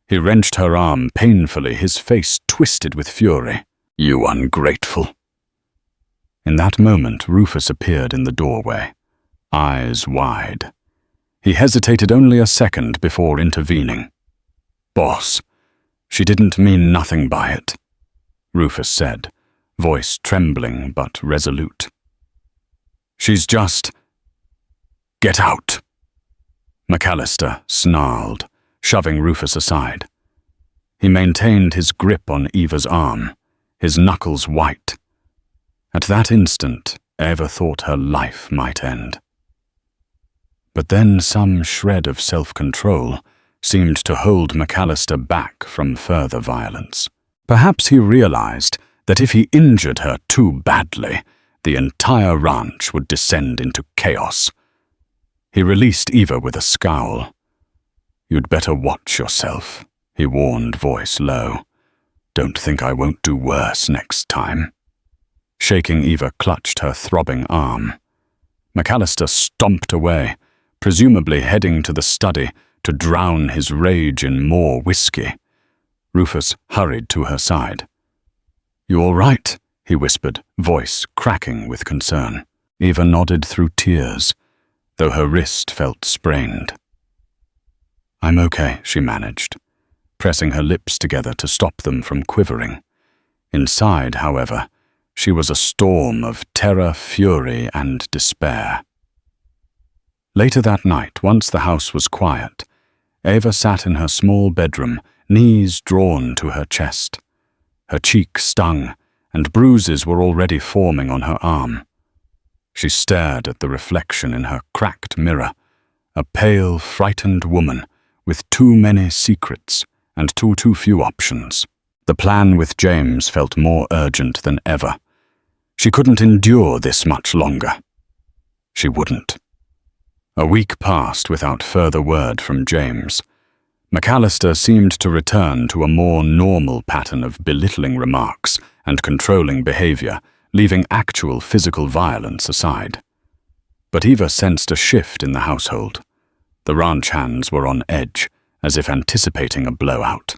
He wrenched her arm painfully, his face twisted with fury. "You ungrateful!" In that moment, Rufus appeared in the doorway, eyes wide. He hesitated only a second before intervening. "Boss, she didn't mean nothing by it," Rufus said, voice trembling but resolute. "She's just— Get out!" Mallister snarled, shoving Rufus aside. He maintained his grip on Eva's arm, his knuckles white. At that instant, Eva thought her life might end. But then some shred of self-control seemed to hold Mallister back from further violence. Perhaps he realized that if he injured her too badly, the entire ranch would descend into chaos. He released Eva with a scowl. "You'd better watch yourself," he warned, voice low. "Don't think I won't do worse next time." Shaking Eva clutched her throbbing arm. Mallister stomped away, presumably heading to the study to drown his rage in more whiskey. Rufus hurried to her side. "You all right?" he whispered, voice cracking with concern. Eva nodded through tears, though her wrist felt sprained. "I'm okay," she managed, pressing her lips together to stop them from quivering. Inside, however, she was a storm of terror, fury, and despair. Later that night, once the house was quiet, Eva sat in her small bedroom, knees drawn to her chest. Her cheek stung, and bruises were already forming on her arm. She stared at the reflection in her cracked mirror, a pale, frightened woman with too many secrets and too few options. The plan with James felt more urgent than ever. She couldn't endure this much longer. She wouldn't. A week passed without further word from James. Mallister seemed to return to a more normal pattern of belittling remarks and controlling behavior, leaving actual physical violence aside. But Eva sensed a shift in the household. The ranch hands were on edge, as if anticipating a blowout.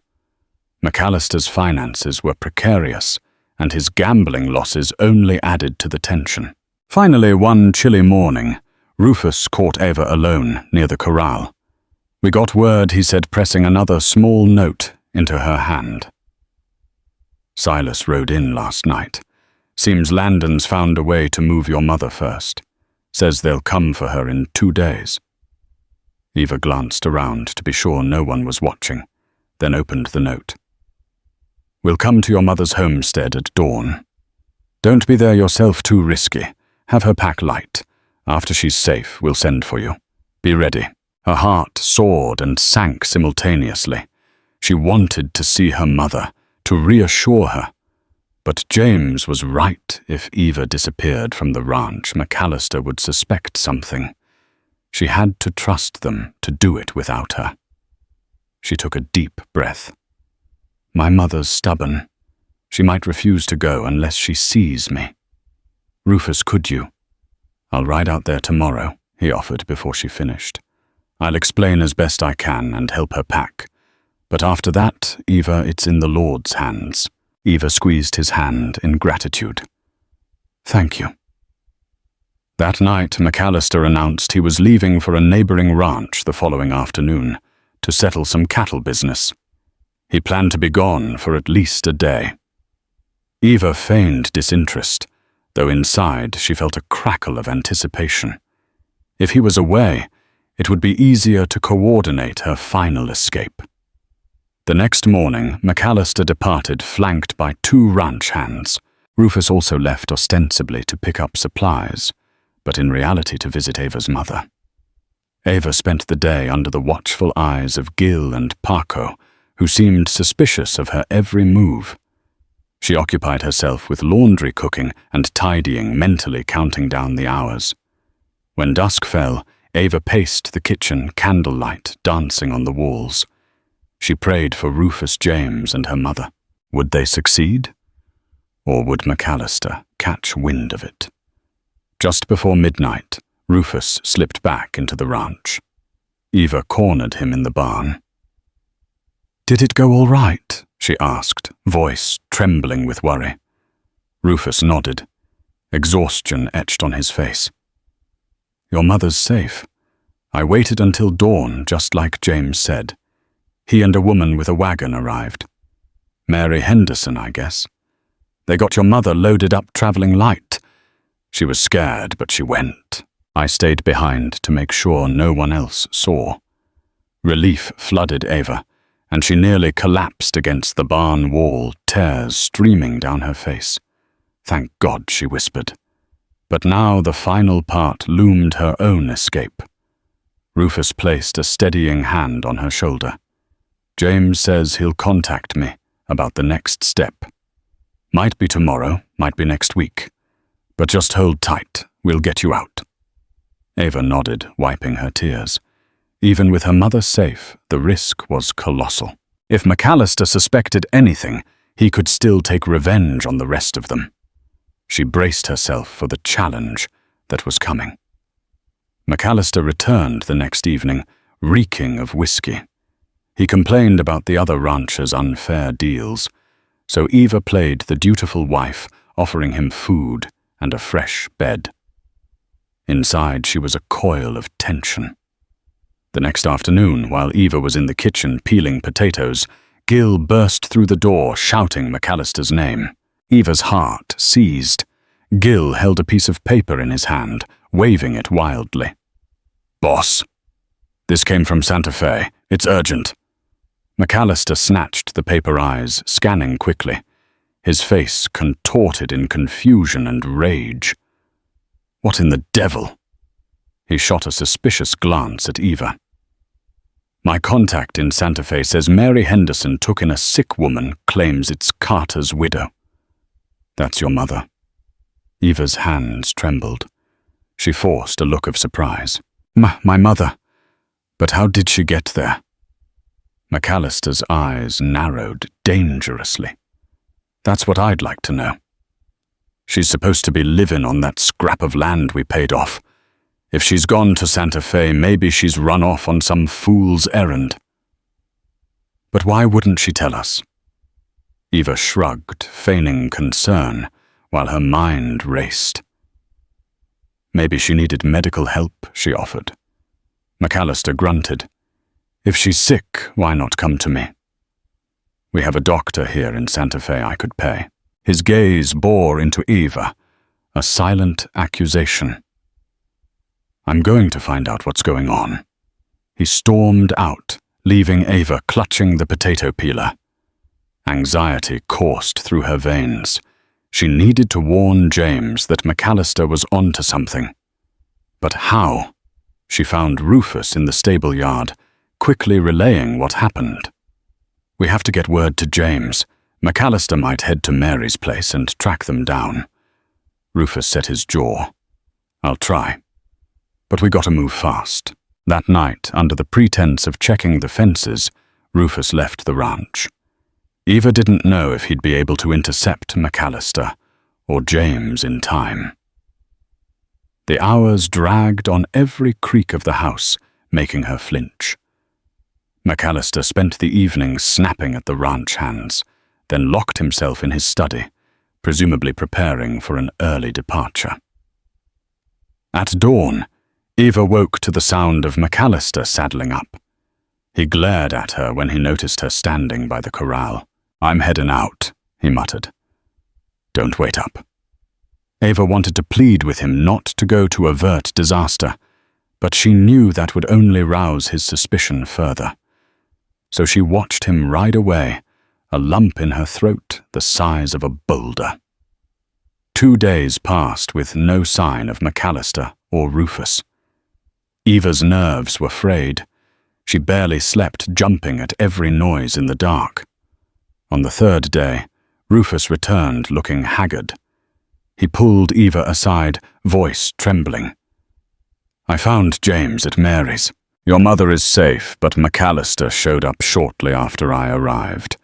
Mallister's finances were precarious, and his gambling losses only added to the tension. Finally, one chilly morning, Rufus caught Eva alone near the corral. "We got word," he said, pressing another small note into her hand. "Silas rode in last night. Seems Landon's found a way to move your mother first. Says they'll come for her in 2 days." Eva glanced around to be sure no one was watching, then opened the note. "We'll come to your mother's homestead at dawn. Don't be there yourself, too risky. Have her pack light. After she's safe, we'll send for you. Be ready." Her heart soared and sank simultaneously. She wanted to see her mother, to reassure her. But James was right. If Eva disappeared from the ranch, Mallister would suspect something. She had to trust them to do it without her. She took a deep breath. "My mother's stubborn. She might refuse to go unless she sees me. Rufus, could you?" "I'll ride out there tomorrow," he offered before she finished. "I'll explain as best I can and help her pack. But after that, Eva, it's in the Lord's hands." Eva squeezed his hand in gratitude. "Thank you." That night, Mallister announced he was leaving for a neighboring ranch the following afternoon to settle some cattle business. He planned to be gone for at least a day. Eva feigned disinterest, though inside she felt a crackle of anticipation. If he was away, It would be easier to coordinate her final escape. The next morning, Mallister departed flanked by 2 ranch hands. Rufus also left ostensibly to pick up supplies, but in reality to visit Eva's mother. Eva spent the day under the watchful eyes of Gil and Paco, who seemed suspicious of her every move. She occupied herself with laundry cooking and tidying, mentally counting down the hours. When dusk fell, Eva paced the kitchen, candlelight dancing on the walls. She prayed for Rufus, James, and her mother. Would they succeed? Or would Mallister catch wind of it? Just before midnight, Rufus slipped back into the ranch. Eva cornered him in the barn. "Did it go all right?" she asked, voice trembling with worry. Rufus nodded. Exhaustion etched on his face. "Your mother's safe. I waited until dawn, just like James said. He and a woman with a wagon arrived. Mary Henderson, I guess. They got your mother loaded up traveling light. She was scared, but she went. I stayed behind to make sure no one else saw." Relief flooded Eva, and she nearly collapsed against the barn wall, tears streaming down her face. "Thank God," she whispered. But now the final part loomed her own escape. Rufus placed a steadying hand on her shoulder. "James says he'll contact me about the next step. Might be tomorrow, might be next week. But just hold tight, we'll get you out." Eva nodded, wiping her tears. Even with her mother safe, the risk was colossal. If Mallister suspected anything, he could still take revenge on the rest of them. She braced herself for the challenge that was coming. Mallister returned the next evening, reeking of whiskey. He complained about the other ranchers' unfair deals, so Eva played the dutiful wife, offering him food and a fresh bed. Inside, she was a coil of tension. The next afternoon, while Eva was in the kitchen peeling potatoes, Gil burst through the door, shouting Mallister's name. Eva's heart seized. Gil held a piece of paper in his hand, waving it wildly. "Boss, this came from Santa Fe. It's urgent." Mallister snatched the paper eyes, scanning quickly. His face contorted in confusion and rage. "What in the devil?" He shot a suspicious glance at Eva. "My contact in Santa Fe says Mary Henderson took in a sick woman, claims it's Carter's widow." "That's your mother." Eva's hands trembled. She forced a look of surprise. My mother. But how did she get there?" Mallister's eyes narrowed dangerously. "That's what I'd like to know. She's supposed to be living on that scrap of land we paid off. If she's gone to Santa Fe, maybe she's run off on some fool's errand." "But why wouldn't she tell us?" Eva shrugged, feigning concern, while her mind raced. "Maybe she needed medical help," she offered. Mallister grunted. "If she's sick, why not come to me? We have a doctor here in Santa Fe I could pay." His gaze bore into Eva, a silent accusation. "I'm going to find out what's going on." He stormed out, leaving Eva clutching the potato peeler. Anxiety coursed through her veins. She needed to warn James that Mallister was onto something. But how? She found Rufus in the stable yard, quickly relaying what happened. "We have to get word to James. Mallister might head to Mary's place and track them down." Rufus set his jaw. "I'll try. But we gotta move fast." That night, under the pretense of checking the fences, Rufus left the ranch. Eva didn't know if he'd be able to intercept Mallister or James in time. The hours dragged on every creak of the house, making her flinch. Mallister spent the evening snapping at the ranch hands, then locked himself in his study, presumably preparing for an early departure. At dawn, Eva woke to the sound of Mallister saddling up. He glared at her when he noticed her standing by the corral. "I'm heading out," he muttered. "Don't wait up." Eva wanted to plead with him not to go to avert disaster, But she knew that would only rouse his suspicion further. So she watched him ride away, a lump in her throat the size of a boulder. 2 days passed with no sign of Mallister or Rufus. Eva's nerves were frayed. She barely slept, jumping at every noise in the dark. On the 3rd day, Rufus returned looking haggard. He pulled Eva aside, voice trembling. "I found James at Mary's. Your mother is safe, but Mallister showed up shortly after I arrived.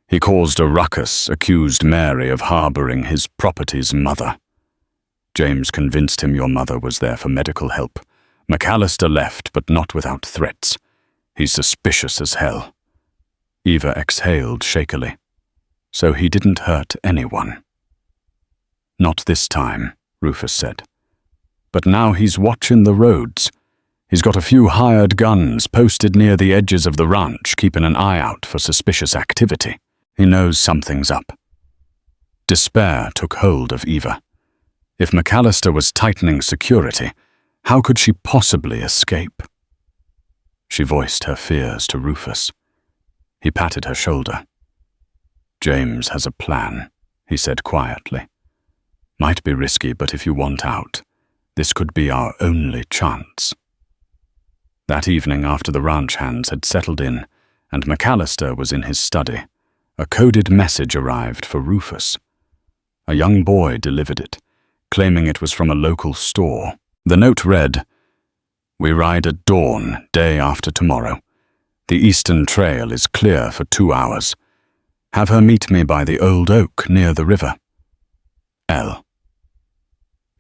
He caused a ruckus, accused Mary of harboring his property's mother. James convinced him your mother was there for medical help. Mallister left, but not without threats. He's suspicious as hell." Eva exhaled shakily. "So he didn't hurt anyone?" "Not this time," Rufus said. "But now he's watching the roads. He's got a few hired guns posted near the edges of the ranch, keeping an eye out for suspicious activity. He knows something's up." Despair took hold of Eva. If Mallister was tightening security, how could she possibly escape? She voiced her fears to Rufus. He patted her shoulder. "James has a plan," he said quietly. "Might be risky, but if you want out, this could be our only chance." That evening, after the ranch hands had settled in and Mallister was in his study, a coded message arrived for Rufus. A young boy delivered it, claiming it was from a local store. The note read, "We ride at dawn, day after tomorrow. The eastern trail is clear for 2 hours. Have her meet me by the old oak near the river. L."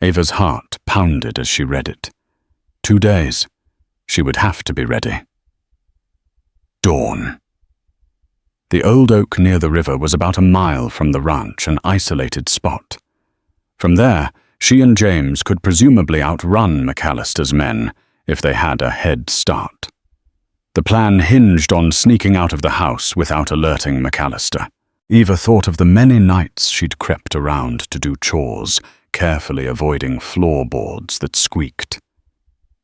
Eva's heart pounded as she read it. 2 days. She would have to be ready. Dawn. The old oak near the river was about a mile from the ranch, an isolated spot. From there, she and James could presumably outrun Mallister's men if they had a head start. The plan hinged on sneaking out of the house without alerting Mallister. Eva thought of the many nights she'd crept around to do chores, carefully avoiding floorboards that squeaked.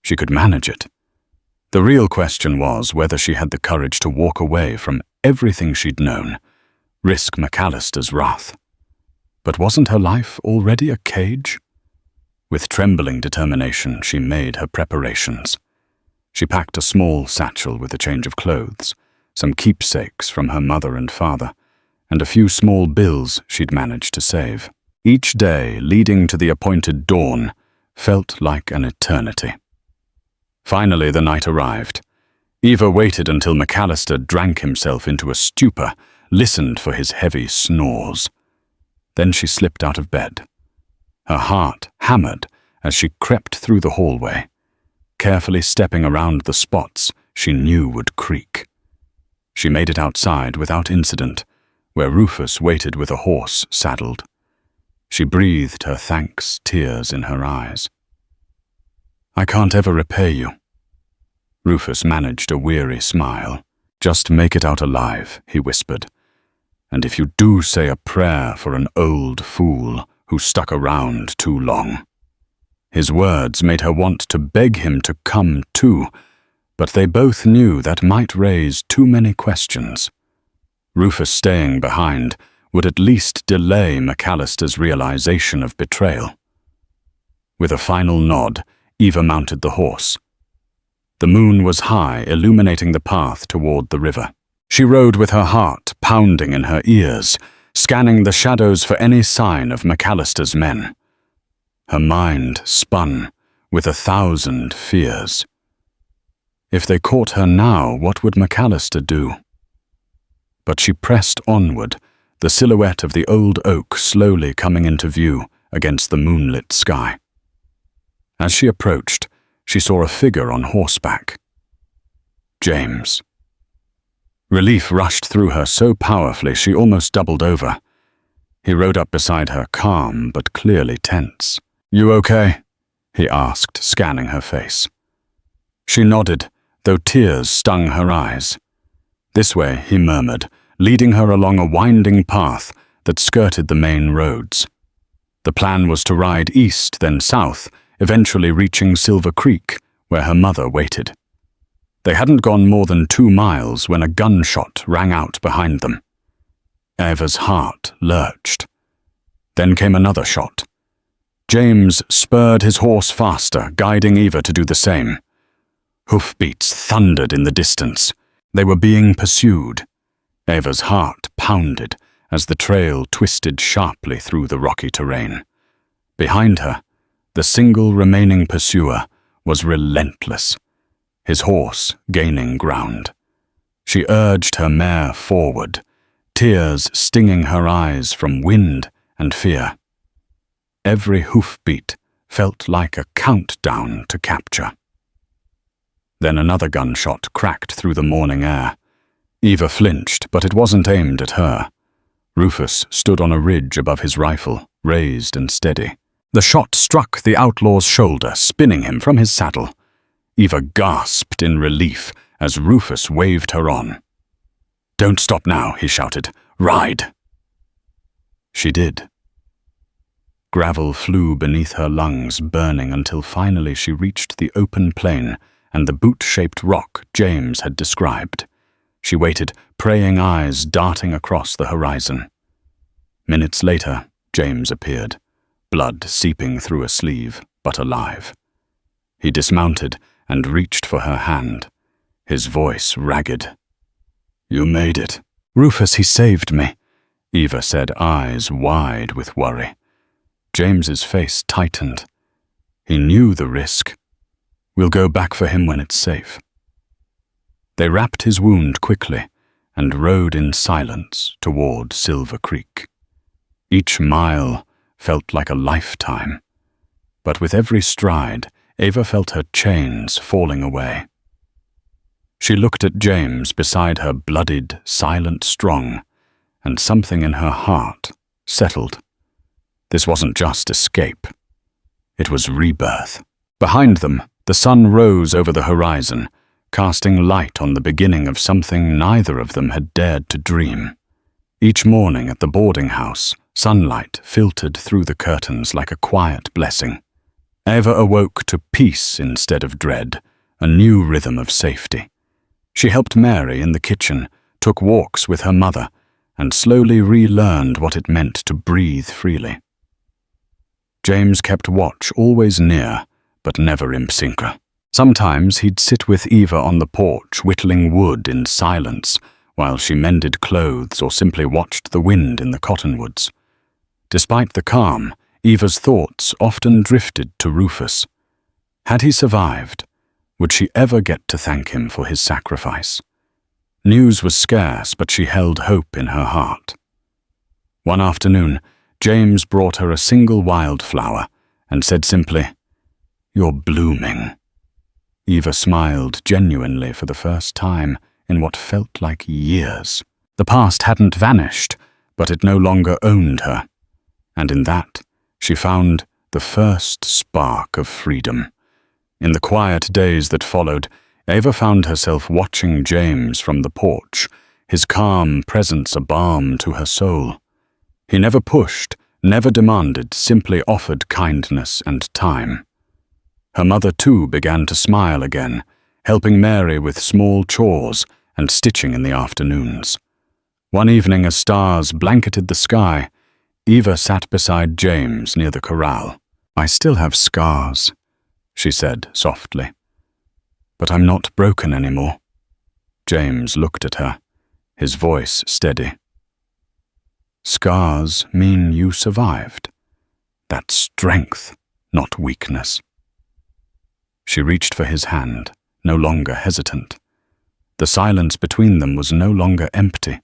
She could manage it. The real question was whether she had the courage to walk away from everything she'd known, risk Mallister's wrath. But wasn't her life already a cage? With trembling determination, she made her preparations. She packed a small satchel with a change of clothes, some keepsakes from her mother and father, and a few small bills she'd managed to save. Each day leading to the appointed dawn felt like an eternity. Finally, the night arrived. Eva waited until Mallister drank himself into a stupor, listened for his heavy snores. Then she slipped out of bed. Her heart hammered as she crept through the hallway, carefully stepping around the spots she knew would creak. She made it outside without incident, where Rufus waited with a horse saddled. She breathed her thanks, tears in her eyes. "I can't ever repay you." Rufus managed a weary smile. "Just make it out alive," he whispered. "And if you do say a prayer for an old fool who stuck around too long." His words made her want to beg him to come too, but they both knew that might raise too many questions. Rufus staying behind would at least delay Mallister's realization of betrayal. With a final nod, Eva mounted the horse. The moon was high, illuminating the path toward the river. She rode with her heart pounding in her ears, scanning the shadows for any sign of Mallister's men. Her mind spun with 1,000 fears. If they caught her now, what would Mallister do? But she pressed onward, the silhouette of the old oak slowly coming into view against the moonlit sky. As she approached, she saw a figure on horseback. James. Relief rushed through her so powerfully she almost doubled over. He rode up beside her, calm but clearly tense. "You okay?" he asked, scanning her face. She nodded, though tears stung her eyes. "This way," he murmured, leading her along a winding path that skirted the main roads. The plan was to ride east, then south, eventually reaching Silver Creek, where her mother waited. They hadn't gone more than 2 miles when a gunshot rang out behind them. Eva's heart lurched. Then came another shot. James spurred his horse faster, guiding Eva to do the same. Hoofbeats thundered in the distance. They were being pursued. Eva's heart pounded as the trail twisted sharply through the rocky terrain. Behind her, the single remaining pursuer was relentless, his horse gaining ground. She urged her mare forward, tears stinging her eyes from wind and fear. Every hoofbeat felt like a countdown to capture. Then another gunshot cracked through the morning air. Eva flinched, but it wasn't aimed at her. Rufus stood on a ridge above his rifle, raised and steady. The shot struck the outlaw's shoulder, spinning him from his saddle. Eva gasped in relief as Rufus waved her on. "Don't stop now," he shouted. "Ride!" She did. Gravel flew beneath her lungs, burning until finally she reached the open plain and the boot-shaped rock James had described. She waited, praying eyes darting across the horizon. Minutes later, James appeared, blood seeping through a sleeve, but alive. He dismounted and reached for her hand, his voice ragged. "You made it." "Rufus, he saved me," Eva said, eyes wide with worry. James's face tightened. He knew the risk. "We'll go back for him when it's safe." They wrapped his wound quickly and rode in silence toward Silver Creek. Each mile felt like a lifetime, but with every stride, Eva felt her chains falling away. She looked at James beside her bloodied, silent Strong, and something in her heart settled. This wasn't just escape. It was rebirth. Behind them, the sun rose over the horizon, casting light on the beginning of something neither of them had dared to dream. Each morning at the boarding house, sunlight filtered through the curtains like a quiet blessing. Eva awoke to peace instead of dread, a new rhythm of safety. She helped Mary in the kitchen, took walks with her mother, and slowly relearned what it meant to breathe freely. James kept watch, always near, but never in sync. Sometimes he'd sit with Eva on the porch, whittling wood in silence, while she mended clothes or simply watched the wind in the cottonwoods. Despite the calm, Eva's thoughts often drifted to Rufus. Had he survived? Would she ever get to thank him for his sacrifice? News was scarce, but she held hope in her heart. One afternoon, James brought her a single wildflower and said simply, "You're blooming." Eva smiled genuinely for the first time in what felt like years. The past hadn't vanished, but it no longer owned her. And in that, she found the first spark of freedom. In the quiet days that followed, Eva found herself watching James from the porch, his calm presence a balm to her soul. He never pushed, never demanded, simply offered kindness and time. Her mother too began to smile again, helping Mary with small chores and stitching in the afternoons. One evening as stars blanketed the sky, Eva sat beside James near the corral. "I still have scars," she said softly. "But I'm not broken anymore." James looked at her, his voice steady. "Scars mean you survived. That's strength, not weakness." She reached for his hand, no longer hesitant. The silence between them was no longer empty.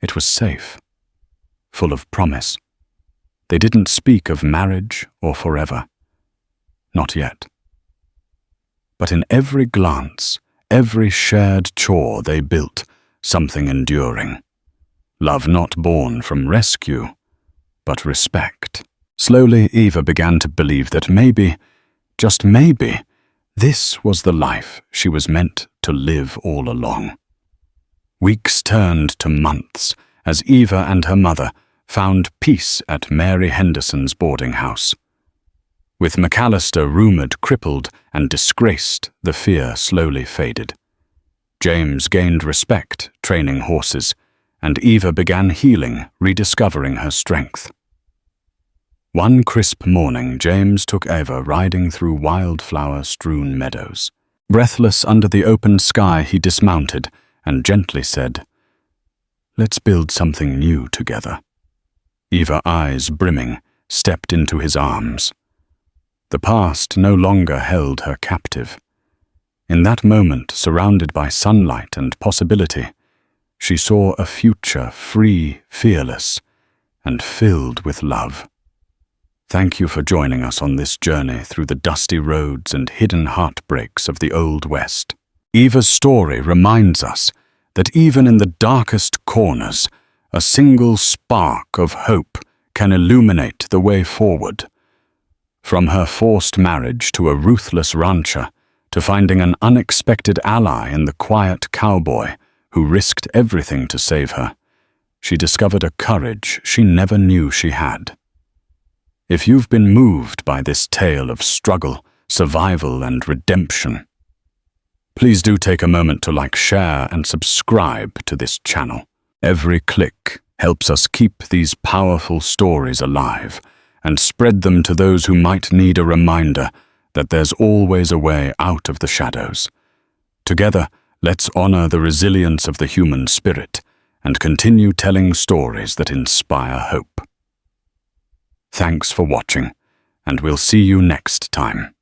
It was safe, full of promise. They didn't speak of marriage or forever. Not yet. But in every glance, every shared chore they built, something enduring. Love not born from rescue, but respect. Slowly, Eva began to believe that maybe, just maybe, this was the life she was meant to live all along. Weeks turned to months as Eva and her mother found peace at Mary Henderson's boarding house. With Mallister rumoured crippled and disgraced, the fear slowly faded. James gained respect, training horses, and Eva began healing, rediscovering her strength. One crisp morning, James took Eva riding through wildflower-strewn meadows. Breathless under the open sky, he dismounted and gently said, "Let's build something new together." Eva, eyes brimming, stepped into his arms. The past no longer held her captive. In that moment, surrounded by sunlight and possibility, she saw a future free, fearless, and filled with love. Thank you for joining us on this journey through the dusty roads and hidden heartbreaks of the Old West. Eva's story reminds us that even in the darkest corners, a single spark of hope can illuminate the way forward. From her forced marriage to a ruthless rancher, to finding an unexpected ally in the quiet cowboy who risked everything to save her, she discovered a courage she never knew she had. If you've been moved by this tale of struggle, survival, and redemption, please do take a moment to like, share, and subscribe to this channel. Every click helps us keep these powerful stories alive and spread them to those who might need a reminder that there's always a way out of the shadows. Together, let's honor the resilience of the human spirit and continue telling stories that inspire hope. Thanks for watching, and we'll see you next time.